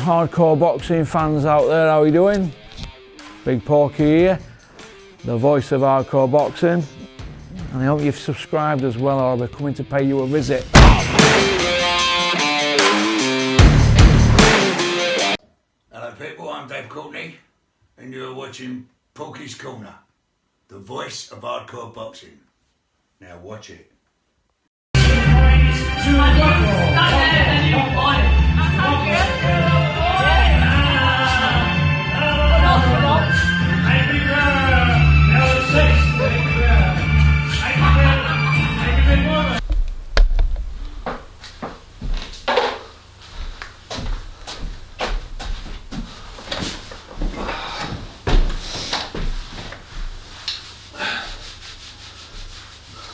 hardcore boxing fans out there, how are you doing? Big Porky here, the voice of hardcore boxing, and I hope you've subscribed as well, or I'll be coming to pay you a visit. Hello people, I'm Dave Courtney and you're watching Porky's Corner, the voice of hardcore boxing. Now watch it.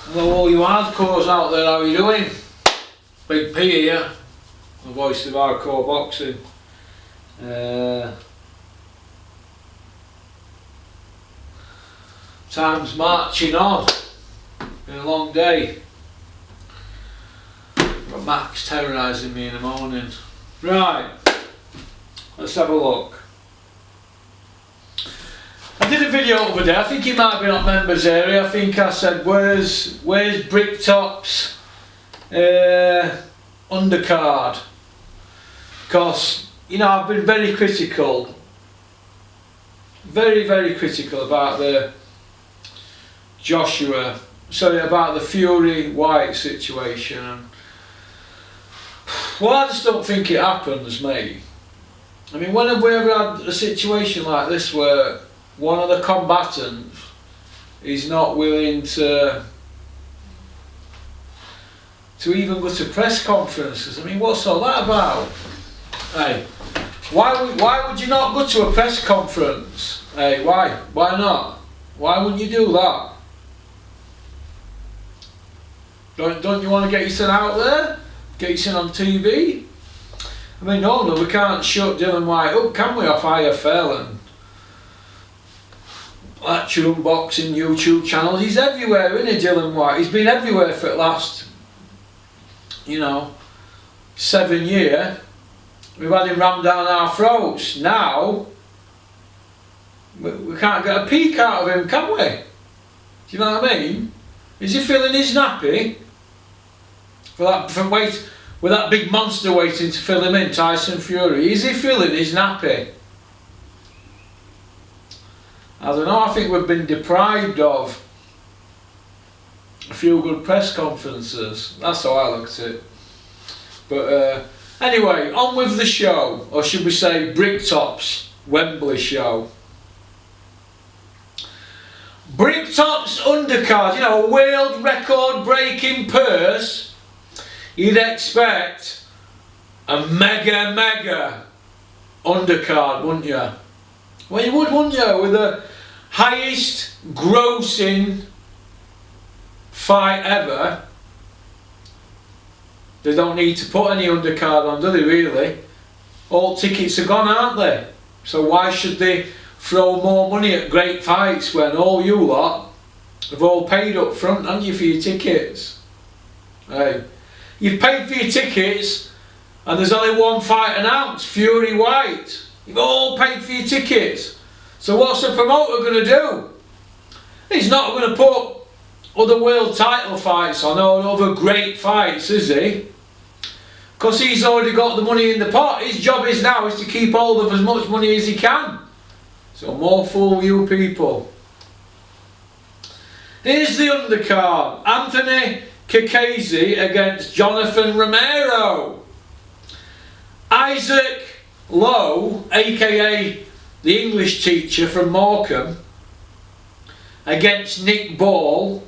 Hello all you hardcores out there, how are you doing? Big P here, the voice of hardcore boxing. Time's marching on, been a long day. Got Max terrorising me in the morning. Right, let's have a look. I did a video over there, I think it might have been on members area. I think I said where's Bricktop's undercard, because you know I've been very critical, very critical about about the Fury White situation. Well, I just don't think it happens, mate. I mean, when have we ever had a situation like this where one of the combatants is not willing to even go to press conferences? I mean, what's all that about? Hey, why would you not go to a press conference? Hey, why not? Why wouldn't you do that? Don't you want to get yourself out there? Get yourself on TV? I mean, no, we can't shut Dylan White up, can we, off IFL and lecture unboxing YouTube channels? He's everywhere, isn't he, Dylan White? He's been everywhere for the last, 7 years. We've had him rammed down our throats. Now, we can't get a peek out of him, can we? Do you know what I mean? Is he filling his nappy? With that big monster waiting to fill him in, Tyson Fury. Is he filling his nappy? I don't know, I think we've been deprived of a few good press conferences. That's how I look at it. But anyway, on with the show, or should we say Bricktop's Wembley show. Bricktop's undercard, a world record breaking purse. You'd expect a mega undercard, wouldn't you? Well, you would, wouldn't you? With the highest grossing fight ever. They don't need to put any undercard on, do they, really? All tickets are gone, aren't they? So why should they throw more money at great fights when all you lot have all paid up front, haven't you, for your tickets? Hey, you've paid for your tickets and there's only one fight announced, Fury White. You've all paid for your tickets. So what's the promoter going to do? He's not going to put other world title fights on or other great fights, is he? Because he's already got the money in the pot. His job is now to keep hold of as much money as he can. So more fool you people. Here's the undercard. Anthony Kakazi against Jonathan Romero. Isaac Lowe, aka the English teacher from Morecambe, against Nick Ball.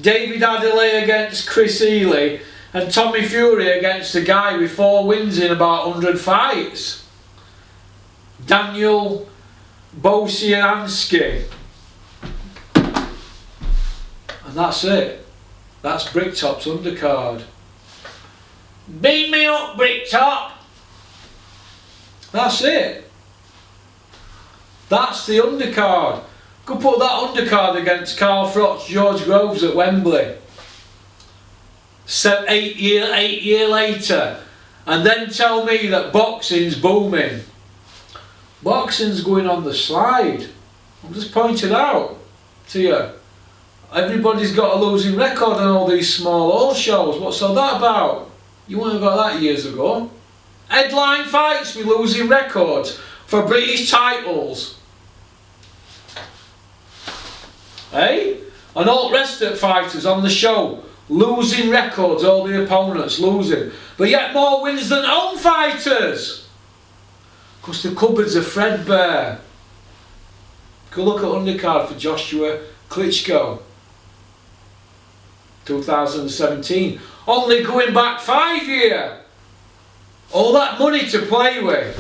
David Adelaide against Chris Ely. And Tommy Fury against the guy with 4 wins in about 100 fights, Daniel Bosiansky. And that's it. That's Bricktop's undercard. Beat me up, Bricktop! That's it. That's the undercard. Could put that undercard against Carl Froch, George Groves at Wembley. 8 year later, and then tell me that boxing's booming. Boxing's going on the slide. I'm just pointing out to you. Everybody's got a losing record on all these small hall shows. What's all that about? You wouldn't have got that years ago. Headline fights with losing records for British titles. Eh? And all the rest of the fighters on the show losing records, all the opponents losing. But yet more wins than home fighters. Because the cupboards are threadbare. Go look at undercard for Joshua Klitschko. 2017. Only going back 5 years. All that money to play with.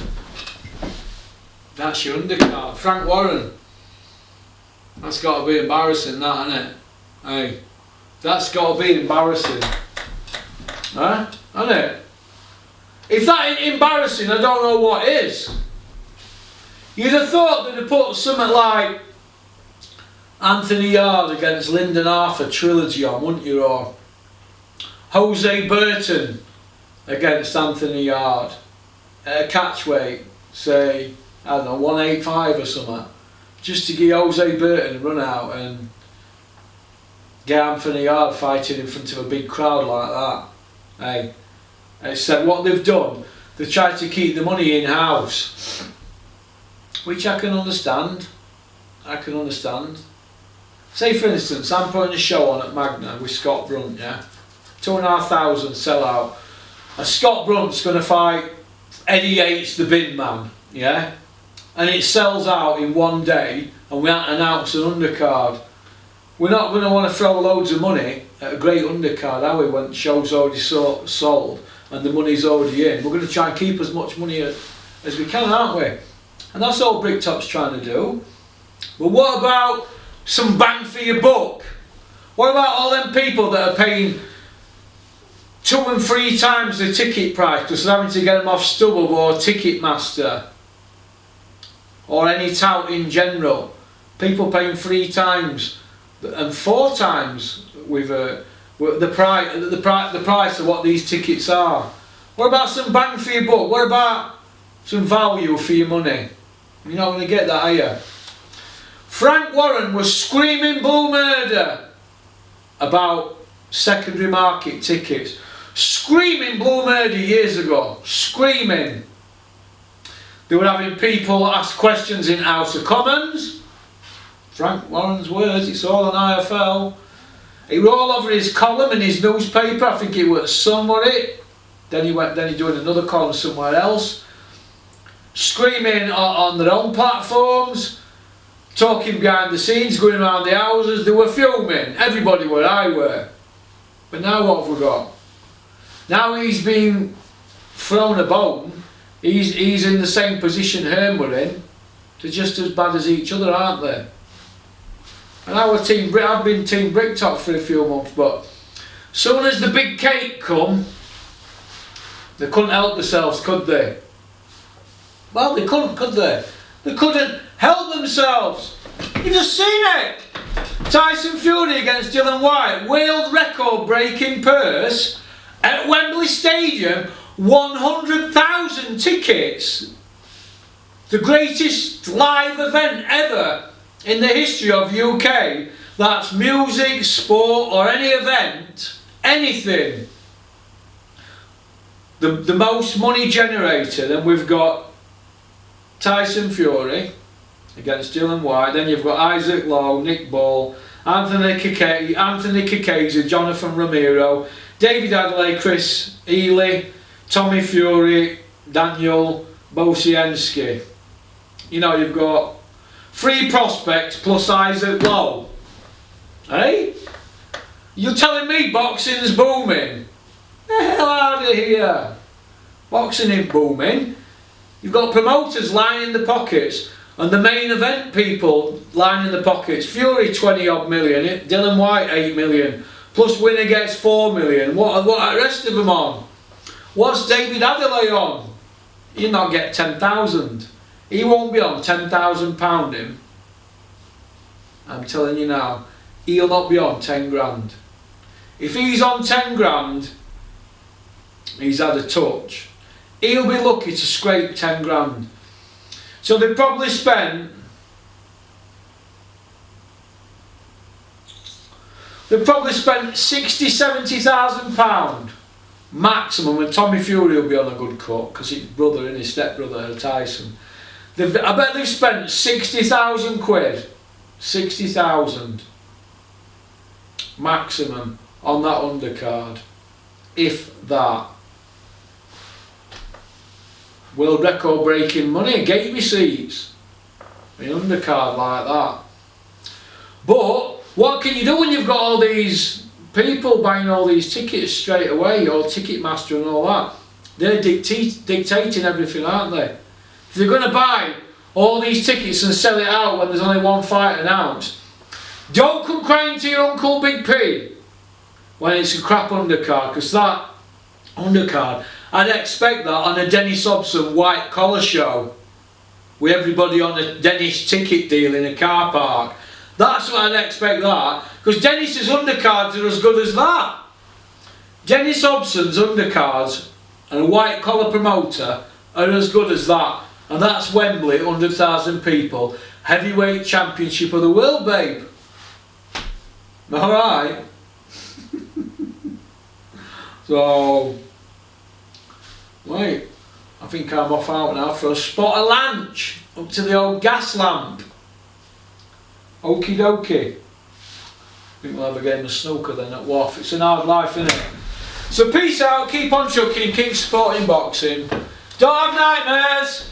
That's your undercard. Frank Warren. That's got to be embarrassing, that, isn't it? Hey, that's got to be embarrassing. Huh? Isn't it? If that ain't embarrassing, I don't know what is. You'd have thought they'd have put something like Anthony Yard against Lyndon Arthur trilogy on, wouldn't you? Or Jose Burton against Anthony Yard. Catchweight, say, I don't know, 185 or something. Just to give Jose Burton a run out and get Anthony Yard fighting in front of a big crowd like that. Hey, except what they've done, they've tried to keep the money in-house. Which I can understand. I can understand. Say for instance, I'm putting a show on at Magna with Scott Brunt, yeah? 2,500 sell out. And Scott Brunt's going to fight Eddie Yates, the bin man, yeah? And it sells out in one day and we announce an undercard. We're not going to want to throw loads of money at a great undercard, are we, when the show's already sold and the money's already in. We're going to try and keep as much money as we can, aren't we? And that's all Bricktop's trying to do. But what about some bang for your buck? What about all them people that are paying 2 and 3 times the ticket price because they're having to get them off StubHub or Ticketmaster or any tout in general? People paying 3 times and 4 times with the price of what these tickets are. What about some bang for your buck? What about some value for your money? You're not going to get that, are you? Frank Warren was screaming blue murder about secondary market tickets. Screaming blue murder years ago. Screaming. They were having people ask questions in House of Commons. Frank Warren's words, it's all on IFL. He wrote all over his column in his newspaper, I think it was somewhere. Then he doing another column somewhere else. Screaming on their own platforms, talking behind the scenes, going around the houses. They were filming, everybody where I were. But now what have we got? Now he's been thrown a bone. He's in the same position Hearn were in. They're just as bad as each other, aren't they? And I've been Team Bricktop for a few months, but soon as the big cake come, they couldn't help themselves, could they? Well, they couldn't, could they? They couldn't help themselves. You've just seen it. Tyson Fury against Dylan White, world record breaking purse at Wembley Stadium, 100,000 tickets. The greatest live event ever in the history of UK. That's music, sport or any event, anything. The most money generated, and we've got Tyson Fury against Dylan White, then you've got Isaac Lowe, Nick Ball, Anthony Kikeza, Jonathan Ramiro, David Adelaide, Chris Ely, Tommy Fury, Daniel Bosienski. You know, you've got 3 prospects plus Isaac Lowe. Hey? You're telling me boxing's booming? The hell out of here. Boxing ain't booming. You've got promoters lining the pockets and the main event people lining the pockets. Fury 20 odd million, Dylan White 8 million, plus winner gets 4 million. What are the rest of them on? What's David Adelaide on? He'll not get 10,000. He won't be on £10,000 him. I'm telling you now, he'll not be on 10 grand. If he's on 10 grand, he's had a touch. he'll be lucky to scrape 10 grand. So they probably spent £60,000-70,000 maximum, and Tommy Fury will be on a good cut because his brother and his stepbrother are Tyson. I bet they've spent 60,000 quid, 60,000 maximum on that undercard, if that. World record breaking money, gate receipts, an undercard like that. But what can you do when you've got all these people buying all these tickets straight away, or Ticketmaster and all that? They're dictating everything, aren't they? If they're going to buy all these tickets and sell it out when there's only one fight announced, don't come crying to your Uncle Big P when it's a crap undercard, because that undercard, I'd expect that on a Dennis Hobson white collar show with everybody on a Dennis ticket deal in a car park. That's what I'd expect that, because Dennis's undercards are as good as that. Dennis Hobson's undercards and a white collar promoter are as good as that, and that's Wembley, 100,000 people, heavyweight championship of the world, babe. Alright? So, wait, I think I'm off out now for a spot of lunch up to the old gas lamp. Okie dokie. I think we'll have a game of snooker then at Wharf. It's an hard life, isn't it? So peace out, keep on chucking, keep supporting boxing. Don't have nightmares.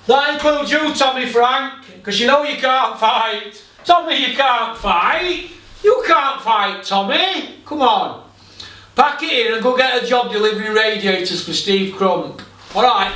That includes you, Tommy Frank, because you know you can't fight. Tommy, you can't fight. You can't fight, Tommy. Come on. Pack it in and go get a job delivering radiators for Steve Crump. Alright.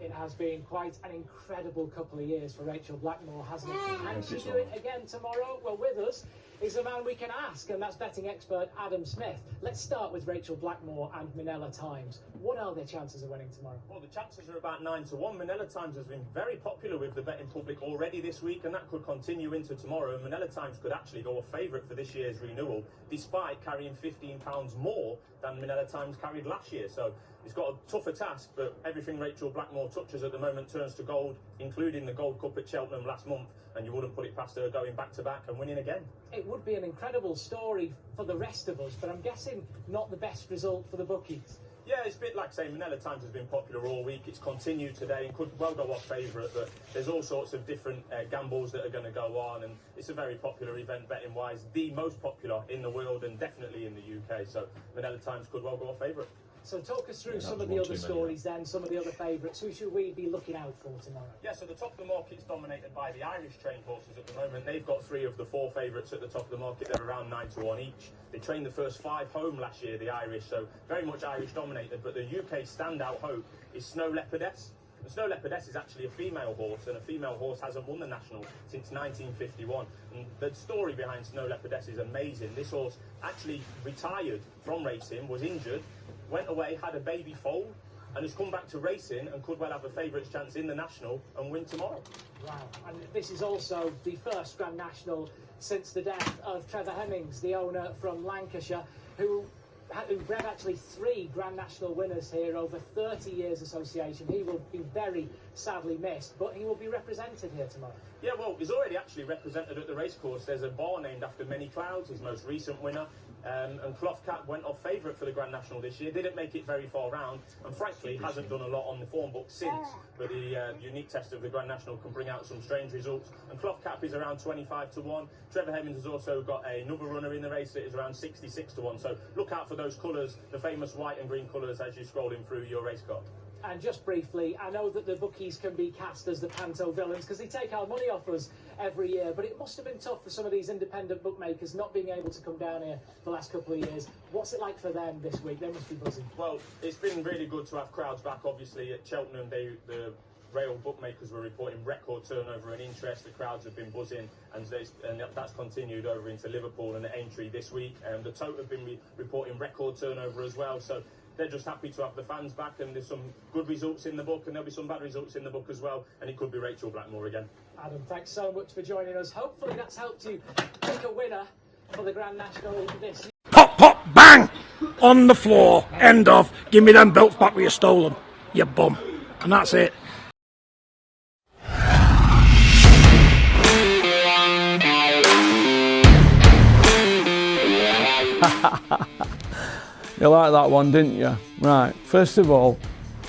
It has been quite an incredible couple of years for Rachel Blackmore, hasn't it? And she'll do it again tomorrow. Well, with us is a man we can ask, and that's betting expert Adam Smith. Let's start with Rachel Blackmore and Minella Times. What are their chances of winning tomorrow? Well, the chances are about 9 to 1. Minella Times has been very popular with the betting public already this week, and that could continue into tomorrow. Minella Times could actually go a favourite for this year's renewal, despite carrying £15 more than Minella Times carried last year. So it's got a tougher task, but everything Rachel Blackmore touches at the moment turns to gold, including the Gold Cup at Cheltenham last month, and you wouldn't put it past her going back-to-back and winning again. It would be an incredible story for the rest of us, but I'm guessing not the best result for the bookies. Yeah, it's a bit like saying Minella Times has been popular all week. It's continued today and could well go off favourite, but there's all sorts of different gambles that are going to go on, and it's a very popular event betting-wise, the most popular in the world and definitely in the UK, so Minella Times could well go off favourite. So talk us through some of the other stories then, some of the other favourites. Who should we be looking out for tomorrow? Yeah, so the top of the market's dominated by the Irish trained horses at the moment. They've got 3 of the 4 favourites at the top of the market. They're around 9 to 1 each. They trained the first 5 home last year, the Irish, so very much Irish dominated. But the UK standout hope is Snow Leopardess. And Snow Leopardess is actually a female horse, and a female horse hasn't won the National since 1951. And the story behind Snow Leopardess is amazing. This horse actually retired from racing, was injured, went away, had a baby foal, and has come back to racing and could well have a favourites chance in the National and win tomorrow. Wow, and this is also the first Grand National since the death of Trevor Hemmings, the owner from Lancashire, who bred actually 3 Grand National winners here over 30 years association. He will be very sadly missed, but he will be represented here tomorrow. Yeah, well, he's already actually represented at the racecourse. There's a bar named after Many Clouds, his most recent winner. And Cloth Cap went off favourite for the Grand National this year, didn't make it very far round, and frankly hasn't done a lot on the form book since, but the unique test of the Grand National can bring out some strange results, and Cloth Cap is around 25 to 1. Trevor Hemmings has also got another runner in the race that is around 66 to 1, so look out for those colours, the famous white and green colours, as you're scrolling through your race card. And just briefly, I know that the bookies can be cast as the panto villains because they take our money off us every year, but it must have been tough for some of these independent bookmakers not being able to come down here the last couple of years. What's it like for them this week? They must be buzzing. Well, it's been really good to have crowds back. Obviously at Cheltenham, the rail bookmakers were reporting record turnover and interest. The crowds have been buzzing, and that's continued over into Liverpool and at Aintree this week. The Tote have been reporting record turnover as well, so they're just happy to have the fans back, and there's some good results in the book, and there'll be some bad results in the book as well, and it could be Rachel Blackmore again. Adam, thanks so much for joining us. Hopefully that's helped you pick a winner for the Grand National this year. Pop, pop, bang! on the floor, end of, give me them belts back where you stole them, you bum. And that's it. You liked that one, didn't you? Right, first of all,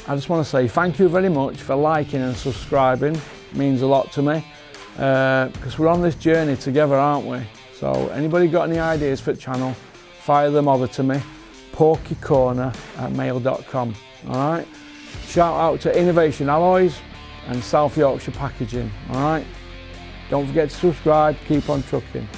I just want to say thank you very much for liking and subscribing. It means a lot to me, because we're on this journey together, aren't we? So anybody got any ideas for the channel, fire them over to me, porkycorner@mail.com, all right? Shout out to Innovation Alloys and South Yorkshire Packaging, all right? Don't forget to subscribe, keep on trucking.